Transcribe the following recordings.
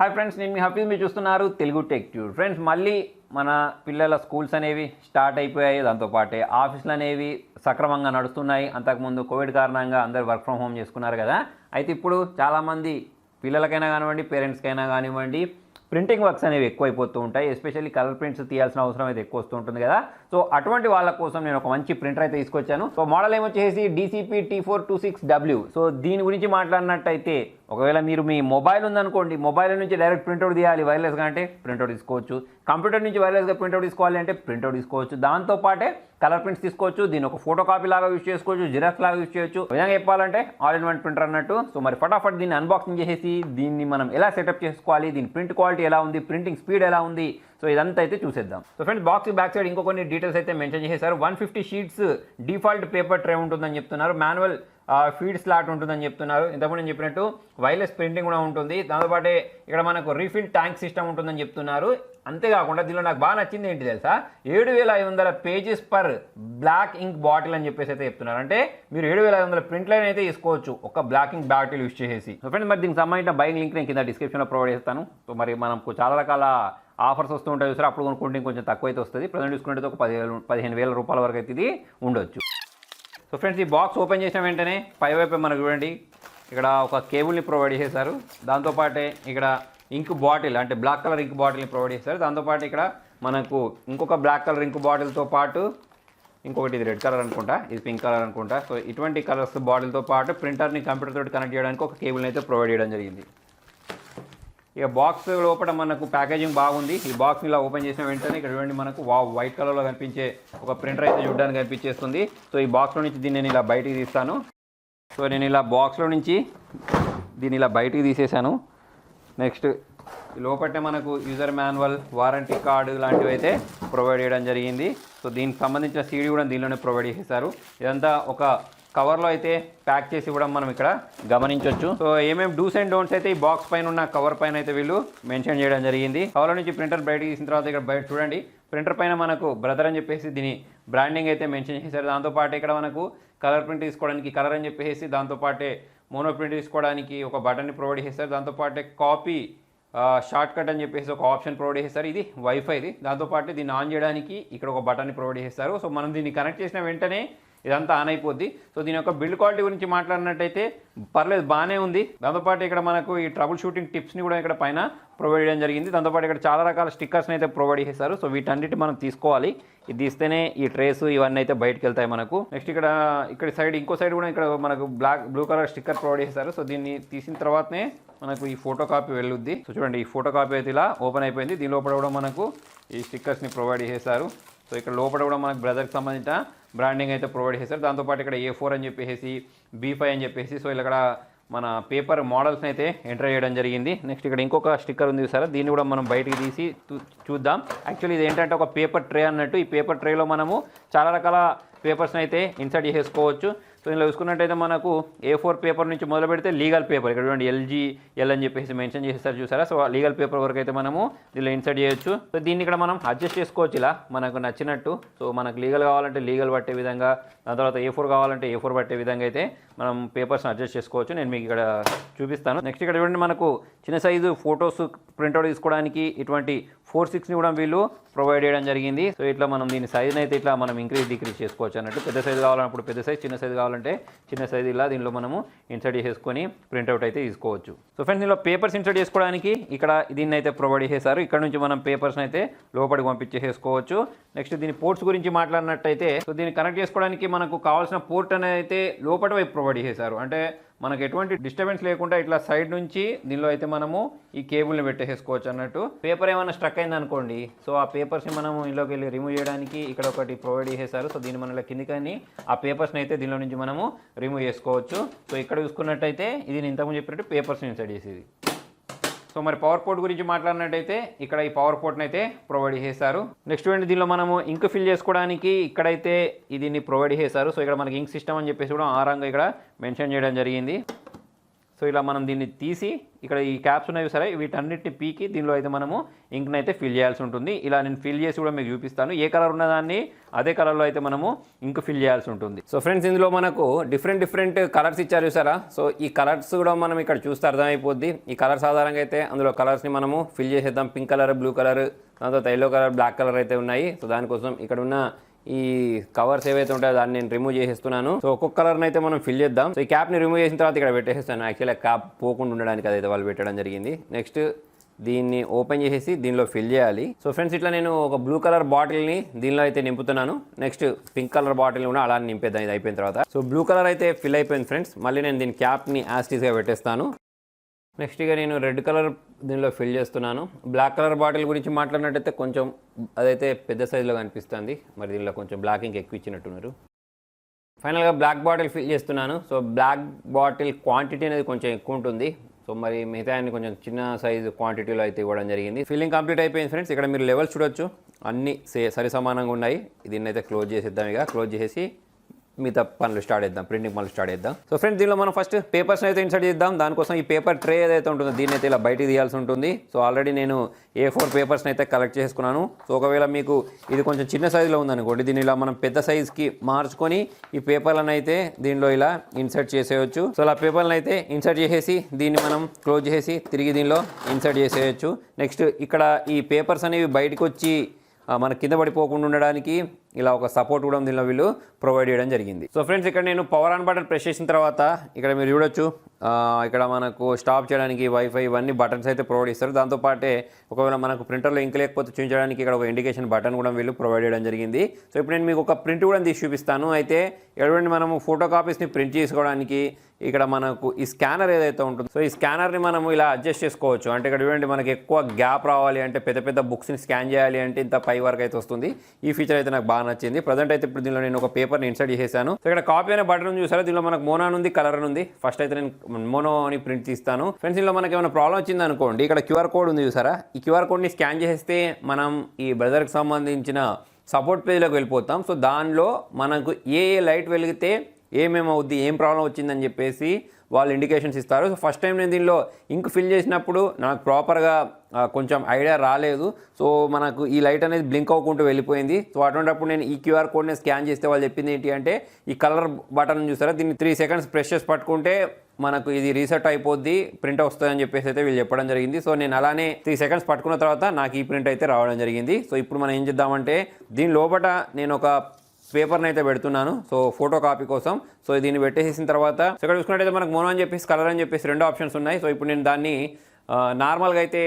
Hi friends, నేను మీ హఫీజ్. మీరు చూస్తున్నారు తెలుగు టెక్ ట్యూడ్. ఫ్రెండ్స్, మళ్ళీ మన పిల్లల స్కూల్స్ అనేవి స్టార్ట్ అయిపోయాయి. దాంతోపాటే ఆఫీసులు అనేవి సక్రమంగా నడుస్తున్నాయి. అంతకుముందు కోవిడ్ కారణంగా అందరు వర్క్ ఫ్రమ్ హోమ్ చేసుకున్నారు కదా. అయితే ఇప్పుడు చాలామంది పిల్లలకైనా కానివ్వండి, పేరెంట్స్కైనా కానివ్వండి, ప్రింటింగ్ వర్క్స్ అనేవి ఎక్కువైపోతూ ఉంటాయి. ఎస్పెషల్లీ కలర్ ప్రింట్స్ తీయాల్సిన అవసరం అయితే ఎక్కువ వస్తూ ఉంటుంది కదా. సో అటువంటి వాళ్ళ కోసం నేను ఒక మంచి ప్రింటర్ అయితే తీసుకొచ్చాను. So model ఏమొచ్చేసి DCP-T426W. సో దీని గురించి మాట్లాడినట్టయితే, ఒకవేళ మీరు మీ మొబైల్ ఉందనుకోండి, మొబైల్ నుంచి డైరెక్ట్ ప్రింట్అవుట్ తీయాలి వైర్లెస్గా అంటే ప్రింట్అవుట్ తీసుకోవచ్చు. కంప్యూటర్ నుంచి వైర్లెస్గా ప్రింట్అవుట్ తీసుకోవాలి అంటే ప్రింట్అవుట్ తీసుకోవచ్చు. దాంతోపాటే కలర్ ప్రింట్స్ తీసుకోవచ్చు. దీని ఒక ఫోటో కాపీ లాగా యూజ్ చేసుకోవచ్చు, జిరాక్స్ లాగా యూజ్ చేయొచ్చు. విధంగా చెప్పాలంటే ఆల్ ఇన్ వన్ ప్రింటర్ అన్నట్టు. సో మరి ఫటాఫట్ దీన్ని అన్బాక్సింగ్ చేసేసి దీన్ని మనం ఎలా సెటప్ చేసుకోవాలి, దీని ప్రింట్ క్వాలిటీ ఎలా ఉంది, ప్రింటింగ్ స్పీడ్ ఎలా ఉంది, సో ఇదంతా అయితే చూసేద్దాం. So friends, box back side ఇంకో కొన్ని డీటెయిల్స్ అయితే మెన్షన్ చేశారు. 150 షీట్స్ డిఫాల్ట్ పేపర్ ట్రే ఉంటుందని చెప్తున్నారు. మాన్యువల్ ఫీడ్ స్లాట్ ఉంటుందని చెప్తున్నారు. ఇంతకుముందు నేను చెప్పినట్టు వైర్లెస్ ప్రింటింగ్ కూడా ఉంటుంది. దాంతోపాటు ఇక్కడ మనకు రీఫిల్ ట్యాంక్ సిస్టమ్ ఉంటుందని చెప్తున్నారు. అంతేకాకుండా దీనిలో నాకు బాగా నచ్చింది ఏంటి తెలుసా, 7500 pages per black ink bottle అని చెప్పేసి అయితే చెప్తున్నారు. అంటే మీరు 7500 ప్రింట్ లైన్ అయితే తీసుకోవచ్చు ఒక బ్లాక్ ఇంక్ బాటిల్ యూజ్ చేసేసి. సో ఫ్రెండ్స్, మరి దీనికి సంబంధించిన బయింగ్ లింక్ నేను కింద డిస్క్రిప్షన్లో ప్రొవైడ్ చేస్తాను. సో మరి మనకు చాలా రకాల ఆఫర్స్ వస్తూ ఉంటాయి చూసారు. అప్పుడు కొనుక్కుంటే కొంచెం తక్కువ అయితే వస్తుంది. ప్రజెంట్ చూసుకుంటే ఒక 15,000 రూపాయల వరకు అయితే ఇది ఉండొచ్చు. సో ఫ్రెండ్స్, ఈ బాక్స్ ఓపెన్ చేసిన వెంటనే పైవైపు మనకు చూడండి, ఇక్కడ ఒక కేబుల్ని ప్రొవైడ్ చేశారు. దాంతోపాటే ఇక్కడ ఇంక్ బాటిల్, అంటే బ్లాక్ కలర్ ఇంక్ బాటిల్ని ప్రొవైడ్ చేశారు. దాంతోపాటు ఇక్కడ మనకు ఇంకొక బ్లాక్ కలర్ ఇంక్ బాటిల్తో పాటు ఇంకొకటి, ఇది రెడ్ కలర్ అనుకుంటా, ఇది పింక్ కలర్ అనుకుంటా. సో ఇటువంటి కలర్స్ బాటిల్తో పాటు ప్రింటర్ని కంప్యూటర్ తోటి కనెక్ట్ చేయడానికి ఒక కేబుల్ని అయితే ప్రొవైడ్ చేయడం జరిగింది. ఇక బాక్స్ లోపల మనకు ప్యాకేజింగ్ బాగుంది. ఈ బాక్స్ని ఇలా ఓపెన్ చేసిన వెంటనే ఇక్కడ చూడండి, మనకు వైట్ కలర్లో కనిపించే ఒక ప్రింటర్ అయితే చూడడానికి కనిపించేస్తుంది. సో ఈ బాక్స్లో నుంచి దీన్ని నేను ఇలా బయటికి తీస్తాను. సో నేను ఇలా బాక్స్లో నుంచి దీన్ని ఇలా బయటికి తీసేసాను. నెక్స్ట్ లోపలే మనకు యూజర్ మాన్యువల్, వారంటీ కార్డు లాంటివి అయితే ప్రొవైడ్ చేయడం జరిగింది. సో దీనికి సంబంధించిన సీడీ కూడా దీనిలోనే ప్రొవైడ్ చేశారు. ఇదంతా ఒక కవర్లో అయితే ప్యాక్ చేసి ఇవ్వడం మనం ఇక్కడ గమనించవచ్చు. సో ఏమేమి డూస్ అండ్ డోంట్స్ అయితే ఈ బాక్స్ పైన ఉన్న కవర్ పైన అయితే వీళ్ళు మెన్షన్ చేయడం జరిగింది. కవర్లో నుంచి ప్రింటర్ బయటికి తీసిన తర్వాత ఇక్కడ బయట చూడండి, ప్రింటర్ పైన మనకు బ్రదర్ అని చెప్పేసి దీని బ్రాండింగ్ అయితే మెన్షన్ చేశారు. దాంతోపాటు ఇక్కడ మనకు కలర్ ప్రింట్ తీసుకోవడానికి కలర్ అని చెప్పేసి, దాంతోపాటే మోనో ప్రింట్ తీసుకోవడానికి ఒక బటన్ని ప్రొవైడ్ చేశారు. దాంతోపాటే కాపీ షార్ట్ కట్ అని చెప్పేసి ఒక ఆప్షన్ ప్రొవైడ్ చేస్తారు. ఇది వైఫైది. దాంతోపాటు దీన్ని ఆన్ చేయడానికి ఇక్కడ ఒక బటన్ని ప్రొవైడ్ చేస్తారు. సో మనం దీన్ని కనెక్ట్ చేసిన వెంటనే ఇదంతా ఆన్ అయిపోద్ది. సో దీని యొక్క బిల్డ్ క్వాలిటీ గురించి మాట్లాడినట్టయితే పర్లేదు, బాగానే ఉంది. దాంతోపాటు ఇక్కడ మనకు ఈ ట్రబుల్ షూటింగ్ టిప్స్ని కూడా ఇక్కడ పైన ప్రొవైడ్ చేయడం జరిగింది. దాంతోపాటు ఇక్కడ చాలా రకాల స్టిక్కర్స్ని అయితే ప్రొవైడ్ చేశారు. సో వీటన్నిటి మనం తీసుకోవాలి. ఇది తీస్తేనే ఈ ట్రేస్ ఇవన్నీ అయితే బయటకు వెళ్తాయి మనకు. నెక్స్ట్ ఇక్కడ సైడ్, ఇంకో సైడ్ కూడా ఇక్కడ మనకు బ్లూ కలర్ స్టిక్కర్ ప్రొవైడ్ చేశారు. సో దీన్ని తీసిన తర్వాతనే మనకు ఈ ఫోటో కాపీ వెళ్ళుద్ది. సో చూడండి, ఈ ఫోటో కాపీ అయితే ఇలా ఓపెన్ అయిపోయింది. దీని లోపల కూడా మనకు ఈ స్టిక్కర్స్ని ప్రొవైడ్ చేశారు. సో ఇక్కడ లోపల కూడా మనకు బ్రదర్కి సంబంధించిన బ్రాండింగ్ అయితే ప్రొవైడ్ చేశారు. దాంతోపాటు ఇక్కడ A4 అని చెప్పేసి, B5 అని చెప్పేసి, సో ఇక్కడ మన పేపర్ మోడల్స్ని అయితే ఎంటర్ చేయడం జరిగింది. నెక్స్ట్ ఇక్కడ ఇంకొక స్టిక్కర్ ఉంది సార్, దీన్ని కూడా మనం బయటికి తీసి చూద్దాం. యాక్చువల్లీ ఇది ఏంటంటే ఒక పేపర్ ట్రే అన్నట్టు. ఈ పేపర్ ట్రేలో మనము చాలా రకాల పేపర్స్ని అయితే ఇన్సర్ట్ చేసుకోవచ్చు. సో ఇందులో చూసుకున్నట్టయితే మనకు A4 పేపర్ నుంచి మొదలు పెడితే లీగల్ పేపర్, ఇక్కడ చూడండి LGL అని చెప్పేసి మెన్షన్ చేస్తారు చూసారా. సో లీగల్ పేపర్ వరకు అయితే మనము దీనిలో ఇన్సర్ట్ చేయొచ్చు. సో దీన్ని ఇక్కడ మనం అడ్జస్ట్ చేసుకోవచ్చు ఇలా మనకు నచ్చినట్టు. సో మనకు లీగల్ కావాలంటే లీగల్ పట్టే విధంగా, దాని తర్వాత A4 కావాలంటే A4 పట్టే విధంగా అయితే మనం పేపర్స్ని అడ్జస్ట్ చేసుకోవచ్చు. నేను మీకు ఇక్కడ చూపిస్తాను. నెక్స్ట్ ఇక్కడ చూడండి, మనకు చిన్న సైజు ఫొటోస్ ప్రింట్అవుట్ తీసుకోవడానికి ఇటువంటి 4/6ని కూడా వీళ్ళు ప్రొవైడ్ చేయడం జరిగింది. సో ఇట్లా మనం దీని సైజ్ని అయితే ఇట్లా మనం డిక్రీజ్ చేసుకోవచ్చు అన్నట్టు. పెద్ద సైజు కావాలన్నప్పుడు పెద్ద సైజ్, చిన్న సైజు కావాలంటే చిన్న సైజు ఇలా దీనిలో మనము ఇన్సర్ట్ చేసుకొని ప్రింట్అవుట్ అయితే తీసుకోవచ్చు. సో ఫ్రెండ్స్, దీనిలో పేపర్స్ ఇన్సర్ట్ చేసుకోవడానికి ఇక్కడ దీన్ని అయితే ప్రొవైడ్ చేశారు. ఇక్కడ నుంచి మనం పేపర్స్ని అయితే లోపలికి పంపించేసుకోవచ్చు. నెక్స్ట్ దీని పోర్ట్స్ గురించి మాట్లాడినట్టయితే, సో దీన్ని కనెక్ట్ చేసుకోవడానికి మనకు కావాల్సిన పోర్ట్ అనేది అయితే లోపల వైపు ప్రొవైడ్ చేశారు. అంటే మనకు ఎటువంటి డిస్టర్బెన్స్ లేకుండా ఇట్లా సైడ్ నుంచి దీనిలో అయితే మనము ఈ కేబుల్ని పెట్టేసుకోవచ్చు అన్నట్టు. పేపర్ ఏమైనా స్ట్రక్ అయింది అనుకోండి, సో ఆ పేపర్స్ని మనము ఇంట్లోకి వెళ్ళి రిమూవ్ చేయడానికి ఇక్కడ ఒకటి ప్రొవైడ్ చేశారు. సో దీన్ని మన కిందికని ఆ పేపర్స్ని అయితే దీనిలో నుంచి మనము రిమూవ్ చేసుకోవచ్చు. సో ఇక్కడ చూసుకున్నట్టయితే ఇది నేను ఇంతకుముందు చెప్పినట్టు పేపర్స్ని ఇన్సర్ట్ చేసేది. సో మరి పవర్ పోర్ట్ గురించి మాట్లాడినట్టయితే ఇక్కడ ఈ పవర్ పోర్ట్ని అయితే ప్రొవైడ్ చేశారు. నెక్స్ట్ ఏంటి, దీనిలో మనము ఇంక్ ఫిల్ చేసుకోవడానికి ఇక్కడైతే దీన్ని ప్రొవైడ్ చేశారు. సో ఇక్కడ మనకి ఇంక్ సిస్టమ్ అని చెప్పేసి కూడా ఆ రంగు ఇక్కడ మెన్షన్ చేయడం జరిగింది. సో ఇలా మనం దీన్ని తీసి ఇక్కడ ఈ క్యాప్స్ ఉన్నాయి సరే వీటన్నిటిని పీకి దీనిలో అయితే మనము ఇంక్ని అయితే ఫిల్ చేయాల్సి ఉంటుంది. ఇలా నేను ఫిల్ చేసి కూడా మీకు చూపిస్తాను. ఏ కలర్ ఉన్నదాన్ని అదే కలర్లో అయితే మనము ఇంక్ ఫిల్ చేయాల్సి ఉంటుంది. సో ఫ్రెండ్స్ ఇందులో మనకు డిఫరెంట్ కలర్స్ ఇచ్చారు చూసారా. సో ఈ కలర్స్ కూడా మనం ఇక్కడ చూస్తే అర్థమైపోద్ది. ఈ కలర్స్ ఆధారంగా అయితే అందులో కలర్స్ని మనము ఫిల్ చేసేద్దాం. పింక్ కలర్, బ్లూ కలర్, దాని తర్వాత ఎల్లో కలర్, బ్లాక్ కలర్ అయితే ఉన్నాయి. సో దానికోసం ఇక్కడ ఉన్న ఈ కవర్స్ ఏవైతే ఉంటాయో దాన్ని నేను రిమూవ్ చేసేస్తున్నాను. సో ఒక్కొక్క కలర్ని అయితే మనం ఫిల్ చేద్దాం. సో ఈ క్యాప్ని రిమూవ్ చేసిన తర్వాత ఇక్కడ పెట్టేస్తాను. యాక్చువల్గా క్యాప్ పోకుండా ఉండడానికి అదైతే వాళ్ళు పెట్టడం జరిగింది. నెక్స్ట్ దీన్ని ఓపెన్ చేసేసి దీనిలో ఫిల్ చేయాలి. సో ఫ్రెండ్స్ ఇట్లా నేను ఒక బ్లూ కలర్ బాటిల్ని దీనిలో అయితే నింపుతున్నాను. నెక్స్ట్ పింక్ కలర్ బాటిల్ని కూడా అలా నింపేద్దాం ఇది అయిపోయిన తర్వాత. సో బ్లూ కలర్ అయితే ఫిల్ అయిపోయింది ఫ్రెండ్స్. మళ్ళీ నేను దీని క్యాప్ని యాస్టీస్గా పెట్టేస్తాను. నెక్స్ట్ ఇక నేను రెడ్ కలర్ దీనిలో ఫిల్ చేస్తున్నాను. బ్లాక్ కలర్ బాటిల్ గురించి మాట్లాడినట్టయితే కొంచెం అదైతే పెద్ద సైజులో కనిపిస్తుంది. మరి దీనిలో కొంచెం బ్లాక్ ఇంక ఎక్కువ ఇచ్చినట్టున్నారు. ఫైనల్గా బ్లాక్ బాటిల్ ఫిల్ చేస్తున్నాను. సో బ్లాక్ బాటిల్ క్వాంటిటీ అనేది కొంచెం ఎక్కువ ఉంటుంది. సో మరి మిగతా కొంచెం చిన్న సైజు క్వాంటిటీలో అయితే ఇవ్వడం జరిగింది. ఫిల్లింగ్ కంప్లీట్ అయిపోయింది ఫ్రెండ్స్. ఇక్కడ మీరు లెవెల్స్ చూడొచ్చు, అన్నీ సరి సమానంగా ఉన్నాయి. దీన్ని అయితే క్లోజ్ చేసేద్దాం. ఇక క్లోజ్ చేసేసి మిగతా పనులు స్టార్ట్ చేద్దాం, ప్రింటింగ్ పనులు స్టార్ట్ చేద్దాం. సో ఫ్రెండ్స్ దీనిలో మనం ఫస్ట్ పేపర్స్ని అయితే ఇన్సర్ట్ చేద్దాం. దానికోసం ఈ పేపర్ ట్రే ఏదైతే ఉంటుందో దీన్ని అయితే ఇలా బయటికి తీయాల్సి ఉంటుంది. సో ఆల్రెడీ నేను A4 పేపర్స్ని అయితే కలెక్ట్ చేసుకున్నాను. సో ఒకవేళ మీకు ఇది కొంచెం చిన్న సైజులో ఉందనుకోండి, దీన్ని ఇలా మనం పెద్ద సైజ్కి మార్చుకొని ఈ పేపర్లను అయితే దీనిలో ఇలా ఇన్సర్ట్ చేసేయచ్చు. సో అలా పేపర్లను అయితే ఇన్సర్ట్ చేసేసి దీన్ని మనం క్లోజ్ చేసి తిరిగి దీనిలో ఇన్సర్ట్ చేసేయచ్చు. నెక్స్ట్ ఇక్కడ ఈ పేపర్స్ అనేవి బయటకు వచ్చి మన కింద పడిపోకుండా ఉండడానికి ఇలా ఒక సపోర్ట్ కూడా దీనిలో వీళ్ళు ప్రొవైడ్ చేయడం జరిగింది. సో ఫ్రెండ్స్ ఇక్కడ నేను పవర్ ఆన్ బటన్ ప్రెస్ చేసిన తర్వాత ఇక్కడ మీరు చూడొచ్చు, ఇక్కడ మనకు స్టాప్ చేయడానికి వైఫై ఇవన్నీ బటన్స్ అయితే ప్రొవైడ్ ఇస్తారు. దాంతోపాటే ఒకవేళ మనకు ప్రింటర్లో ఇంక్ లేకపోతే చూపించడానికి ఇక్కడ ఒక ఇండికేషన్ బటన్ కూడా వీళ్ళు ప్రొవైడ్ చేయడం జరిగింది. సో ఇప్పుడు నేను మీకు ఒక ప్రింట్ కూడా తీసి చూపిస్తాను. అయితే ఎటువంటి మనము ఫోటో కాపీస్ని ప్రింట్ చేసుకోవడానికి ఇక్కడ మనకు ఈ స్కానర్ ఏదైతే ఉంటుందో, సో ఈ స్కానర్ని మనము ఇలా అడ్జస్ట్ చేసుకోవచ్చు. అంటే ఇక్కడ చూడండి మనకి ఎక్కువ గ్యాప్ రావాలి అంటే పెద్ద బుక్స్ని స్కాన్ చేయాలి అంటే ఇంత పై వరకు అయితే వస్తుంది. ఈ ఫీచర్ అయితే నాకు బాగా నచ్చింది. ప్రజెంట్ అయితే ఇప్పుడు దీనిలో నేను ఒక పేపర్ని ఇన్సర్ట్ చేసేసాను. సో ఇక్కడ కాపీ అనే బటన్ చూసారా, దీనిలో మనకు మోనో ఉంది, కలర్ ఉంది. ఫస్ట్ అయితే నేను మోనో అని ప్రింట్ తీస్తాను. ఫ్రెండ్స్ దీనిలో మనకి ఏమైనా ప్రాబ్లం వచ్చింది అనుకోండి, ఇక్కడ క్యూఆర్ కోడ్ ఉంది చూసారా, ఈ క్యూఆర్ కోడ్ని స్కాన్ చేస్తే మనం ఈ బ్రదర్కి సంబంధించిన సపోర్ట్ పేజ్లోకి వెళ్ళిపోతాం. సో దానిలో మనకు ఏ లైట్ వెలిగితే ఏమేమవుద్ది, ఏం ప్రాబ్లం వచ్చిందని చెప్పేసి వాళ్ళు ఇండికేషన్స్ ఇస్తారు. సో ఫస్ట్ టైం నేను దీనిలో ఇంక్ ఫిల్ చేసినప్పుడు నాకు ప్రాపర్గా కొంచెం ఐడియా రాలేదు. సో మనకు ఈ లైట్ అనేది బ్లింక్ అవ్వకుండా వెళ్ళిపోయింది. సో అటువంటిప్పుడు నేను ఈ క్యూఆర్ కోడ్ని స్కాన్ చేస్తే వాళ్ళు చెప్పింది ఏంటి అంటే ఈ కలర్ బటన్ చూస్తారా, దీన్ని 3 సెకండ్స్ ప్రెస్ చేసి పట్టుకుంటే మనకు ఇది రీసెట్ అయిపోద్ది, ప్రింట్ వస్తుందని చెప్పేసి అయితే వీళ్ళు చెప్పడం జరిగింది. సో నేను అలానే 3 సెకండ్స్ పట్టుకున్న తర్వాత నాకు ఈ ప్రింట్ అయితే రావడం జరిగింది. సో ఇప్పుడు మనం ఏం చేద్దామంటే దీని లోపల నేను ఒక పేపర్ని అయితే పెడుతున్నాను. సో ఫోటో కాపీ కోసం. సో దీన్ని పెట్టేసిన తర్వాత సో ఇక్కడ చూసుకున్నట్టయితే మనకు మోనో అని చెప్పేసి కలర్ అని చెప్పేసి 2 ఆప్షన్స్ ఉన్నాయి. సో ఇప్పుడు నేను దాన్ని నార్మల్గా అయితే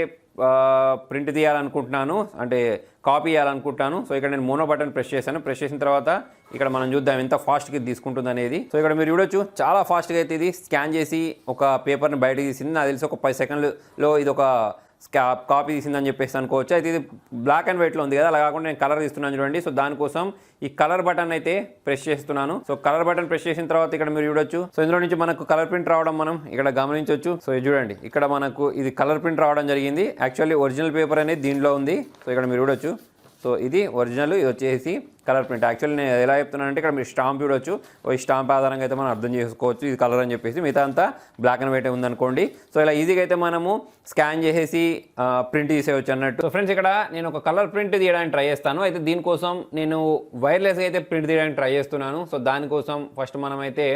ప్రింట్ తీయాలనుకుంటున్నాను, అంటే కాపీ చేయాలనుకుంటున్నాను. సో ఇక్కడ నేను మోనో బటన్ ప్రెస్ చేశాను. ప్రెస్ చేసిన తర్వాత ఇక్కడ మనం చూద్దాం ఎంత ఫాస్ట్గా ఇది తీసుకుంటుంది అనేది. సో ఇక్కడ మీరు చూడొచ్చు చాలా ఫాస్ట్గా అయితే ఇది స్కాన్ చేసి ఒక పేపర్ని బయటకు తీసింది. నాకు తెలిసి ఒక 10 సెకండ్లలో ఇది ఒక కాపీ తీసిందని చెప్పేసి అనుకోవచ్చు. అయితే ఇది బ్లాక్ అండ్ వైట్లో ఉంది కదా, అలా కాకుండా నేను కలర్ తీస్తున్నాను చూడండి. సో దానికోసం ఈ కలర్ బటన్ అయితే ప్రెస్ చేస్తున్నాను. సో కలర్ బటన్ ప్రెస్ చేసిన తర్వాత ఇక్కడ మీరు చూడొచ్చు, సో ఇందులో నుంచి మనకు కలర్ ప్రింట్ రావడం మనం ఇక్కడ గమనించవచ్చు. సో ఇది చూడండి, ఇక్కడ మనకు ఇది కలర్ ప్రింట్ రావడం జరిగింది. యాక్చువల్లీ ఒరిజినల్ పేపర్ అనేది దీనిలో ఉంది. సో ఇక్కడ మీరు చూడొచ్చు, సో ఇది ఒరిజినల్, ఇది వచ్చేసి కలర్ ప్రింట్. యాక్చువల్లీ నేను ఎలా చెప్తున్నానంటే ఇక్కడ మీరు స్టాంప్ చూడొచ్చు, ఈ స్టాంప్ ఆధారంగా అయితే మనం అర్థం చేసుకోవచ్చు ఇది కలర్ అని చెప్పేసి. మిగతా అంతా బ్లాక్ అండ్ వైట్ ఉందనుకోండి. సో ఇలా ఈజీగా అయితే మనము స్కాన్ చేసేసి ప్రింట్ తీసేయచ్చు అన్నట్టు. సో ఫ్రెండ్స్ ఇక్కడ నేను ఒక కలర్ ప్రింట్ తీయడానికి ట్రై చేస్తాను. అయితే దీనికోసం నేను వైర్లెస్గా అయితే ప్రింట్ తీయడానికి ట్రై చేస్తున్నాను. సో దానికోసం ఫస్ట్ మనం అయితే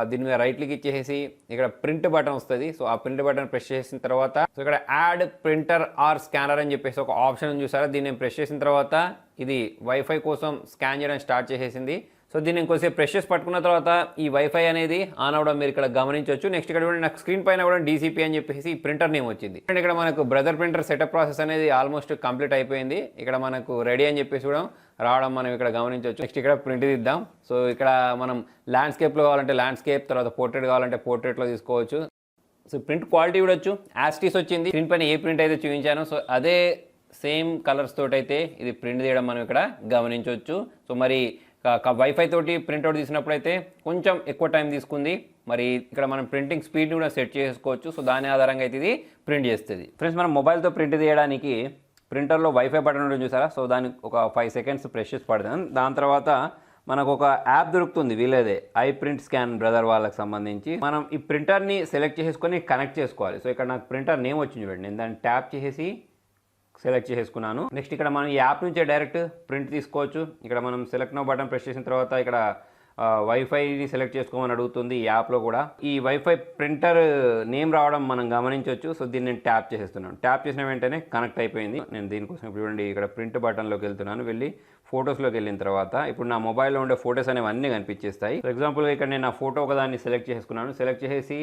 దీని మీద రైట్ క్లిక్ ఇచ్చేసి ఇక్కడ ప్రింట్ బటన్ వస్తుంది. సో ఆ ప్రింట్ బటన్ ప్రెస్ చేసిన తర్వాత సో ఇక్కడ యాడ్ ప్రింటర్ ఆర్ స్కానర్ అని చెప్పేసి ఒక ఆప్షన్ చూసారా, దీన్ని నేను ప్రెస్ చేసిన తర్వాత ఇది వైఫై కోసం స్కాన్ చేయడం స్టార్ట్ చేసేసింది. సో దీన్ని ఇంకోసేపు ప్రెస్ చేసి పట్టుకున్న తర్వాత ఈ వైఫై అనేది ఆన్ అవ్వడం మీరు ఇక్కడ గమనించవచ్చు. నెక్స్ట్ ఇక్కడ కూడా నాకు స్క్రీన్ పైన కూడా DCP అని చెప్పేసి ప్రింటర్ నేమ్ వచ్చింది. అండ్ ఇక్కడ మనకు బ్రదర్ ప్రింటర్ సెటప్ ప్రాసెస్ అనేది ఆల్మోస్ట్ కంప్లీట్ అయిపోయింది. ఇక్కడ మనకు రెడీ అని చెప్పేసి కూడా రావడం మనం ఇక్కడ గమనించవచ్చు. నెక్స్ట్ ఇక్కడ ప్రింట్ తీద్దాం. సో ఇక్కడ మనం ల్యాండ్స్కేప్లో కావాలంటే ల్యాండ్స్కేప్, తర్వాత పోర్ట్రేట్ కావాలంటే పోర్ట్రేట్లో తీసుకోవచ్చు. సో ప్రింట్ క్వాలిటీ చూడొచ్చు, యాస్టీస్ వచ్చింది. స్క్రీన్ పైన ఏ ప్రింట్ అయితే చూపించాను సో అదే సేమ్ కలర్స్ తోటి అయితే ఇది ప్రింట్ తీయడం మనం ఇక్కడ గమనించవచ్చు. సో మరి వైఫై తోటి ప్రింట్అవుట్ తీసినప్పుడు అయితే కొంచెం ఎక్కువ టైం తీసుకుంది. మరి ఇక్కడ మనం ప్రింటింగ్ స్పీడ్ని కూడా సెట్ చేసుకోవచ్చు. సో దాని ఆధారంగా అయితే ఇది ప్రింట్ చేస్తుంది. ఫ్రెండ్స్ మనం మొబైల్తో ప్రింట్ తీయడానికి ప్రింటర్లో వైఫై బటన్ ఉంటుంది చూసారా, సో దానికి ఒక 5 సెకండ్స్ ప్రెస్ చేసి పడతాం. దాని తర్వాత మనకు ఒక యాప్ దొరుకుతుంది వీళ్ళదే ఐ ప్రింట్ స్కాన్ బ్రదర్ వాళ్ళకి సంబంధించి. మనం ఈ ప్రింటర్ని సెలెక్ట్ చేసుకొని కనెక్ట్ చేసుకోవాలి. సో ఇక్కడ నాకు ప్రింటర్ నేమ్ వచ్చింది చూడండి, నేను దాన్ని ట్యాప్ చేసేసి సెలెక్ట్ చేసుకున్నాను. నెక్స్ట్ ఇక్కడ మనం ఈ యాప్ నుంచే డైరెక్ట్ ప్రింట్ తీసుకోవచ్చు. ఇక్కడ మనం సెలెక్ట్ నో బటన్ ప్రెస్ చేసిన తర్వాత ఇక్కడ వైఫైని సెలెక్ట్ చేసుకోమని అడుగుతుంది ఈ యాప్లో కూడా. ఈ వైఫై ప్రింటర్ నేమ్ రావడం మనం గమనించవచ్చు. సో దీన్ని నేను ట్యాప్ చేసేస్తున్నాను. ట్యాప్ చేసిన వెంటనే కనెక్ట్ అయిపోయింది. నేను దీనికోసం ఇప్పుడు చూడండి ఇక్కడ ప్రింట్ బటన్లోకి వెళ్తున్నాను. వెళ్ళి ఫొటోస్లోకి వెళ్ళిన తర్వాత ఇప్పుడు నా మొబైల్లో ఉండే ఫొటోస్ అనేవి అన్నీ కనిపించేస్తాయి. ఫర్ ఎగ్జాంపుల్గా ఇక్కడ నేను నా ఫోటో ఒకదాన్ని సెలెక్ట్ చేసుకున్నాను. సెలెక్ట్ చేసి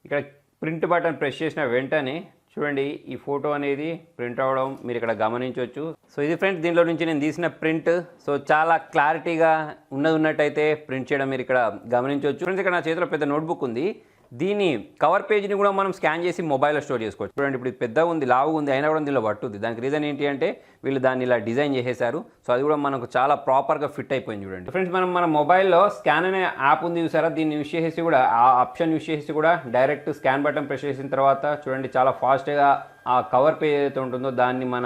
ఇక్కడ ప్రింట్ బటన్ ప్రెస్ చేసిన వెంటనే చూడండి ఈ ఫోటో అనేది ప్రింట్ అవ్వడం మీరు ఇక్కడ గమనించవచ్చు. సో ఇది ఫ్రెండ్స్ దీనిలో నుంచి నేను తీసిన ప్రింట్. సో చాలా క్లారిటీగా ఉన్నట్టయితే ప్రింట్ చేయడం మీరు ఇక్కడ గమనించవచ్చు. ఫ్రెండ్స్ ఇక్కడ నా చేతిలో పెద్ద నోట్బుక్ ఉంది. దీని కవర్ పేజ్ని కూడా మనం స్కాన్ చేసి మొబైల్లో స్టోర్ చేసుకోవచ్చు. చూడండి ఇప్పుడు ఇది పెద్దగా ఉంది, లావుగా ఉంది, అయినా కూడా దీనిలో పట్టుద్ది. దానికి రీజన్ ఏంటి అంటే వీళ్ళు దాన్ని ఇలా డిజైన్ చేసేసారు. సో అది కూడా మనకు చాలా ప్రాపర్గా ఫిట్ అయిపోయింది. చూడండి ఫ్రెండ్స్ మనం మన మొబైల్లో స్కాన్ అనే యాప్ ఉంది చూసారా, దీన్ని యూస్ చేసి కూడా ఆ ఆప్షన్ యూస్ చేసి కూడా డైరెక్ట్ స్కాన్ బటన్ ప్రెస్ చేసిన తర్వాత చూడండి చాలా ఫాస్ట్గా ఆ కవర్ పేజ్ ఏదైతే ఉంటుందో దాన్ని మన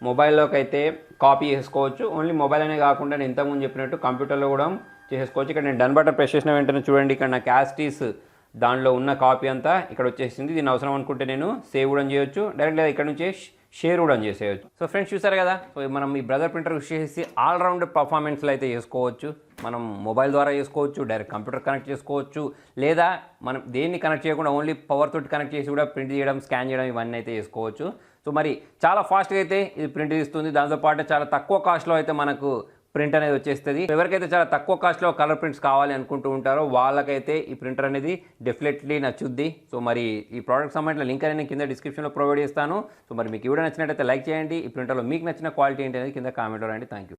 మొబైల్లోకి అయితే కాపీ చేసుకోవచ్చు. ఓన్లీ మొబైల్ అనే కాకుండా నేను ఇంతకుముందు చెప్పినట్టు కంప్యూటర్లో కూడా చేసుకోవచ్చు. ఇక్కడ నేను డన్ బటన్ ప్రెస్ చేసిన వెంటనే చూడండి ఇక్కడ నా క్యాస్టీస్ దానిలో ఉన్న కాపీ అంతా ఇక్కడ వచ్చేసింది. దీని అవసరం అనుకుంటే నేను సేవ్ కూడా చేయొచ్చు, డైరెక్ట్ లేదా ఇక్కడ నుంచి షేర్ కూడా చేసేయచ్చు. సో ఫ్రెండ్స్ చూసారు కదా, సో మనం ఈ బ్రదర్ ప్రింటర్ యూస్ చేసి ఆల్రౌండ్ పర్ఫార్మెన్స్లో అయితే చేసుకోవచ్చు. మనం మొబైల్ ద్వారా చేసుకోవచ్చు, డైరెక్ట్ కంప్యూటర్ కనెక్ట్ చేసుకోవచ్చు, లేదా మనం దేన్ని కనెక్ట్ చేయకుండా ఓన్లీ పవర్ తోటి కనెక్ట్ చేసి కూడా ప్రింట్ చేయడం, స్కాన్ చేయడం ఇవన్నీ అయితే చేసుకోవచ్చు. సో మరి చాలా ఫాస్ట్గా అయితే ఇది ప్రింట్ ఇస్తుంది. దాంతోపాటు చాలా తక్కువ కాస్ట్లో అయితే మనకు ప్రింట్ అనేది వచ్చేస్తుంది. ఎవరికైతే చాలా తక్కువ కాస్ట్లో కలర్ ప్రింట్స్ కావాలి అనుకుంటూ ఉంటారో వాళ్ళకైతే ఈ ప్రింటర్ అనేది డెఫినెట్లీ నచ్చుద్ది. సో మరి ఈ ప్రోడక్ట్ సంబంధించిన లింక్ అనేది కింద డిస్క్రిప్షన్లో ప్రొవైడ్ చేస్తాను. సో మరి మీకు వీడియో నచ్చినట్టయితే లైక్ చేయండి. ఈ ప్రింటర్లో మీకు నచ్చిన క్వాలిటీ ఏంటి అనేది కింద కామెంట్లో రండి. Thank you.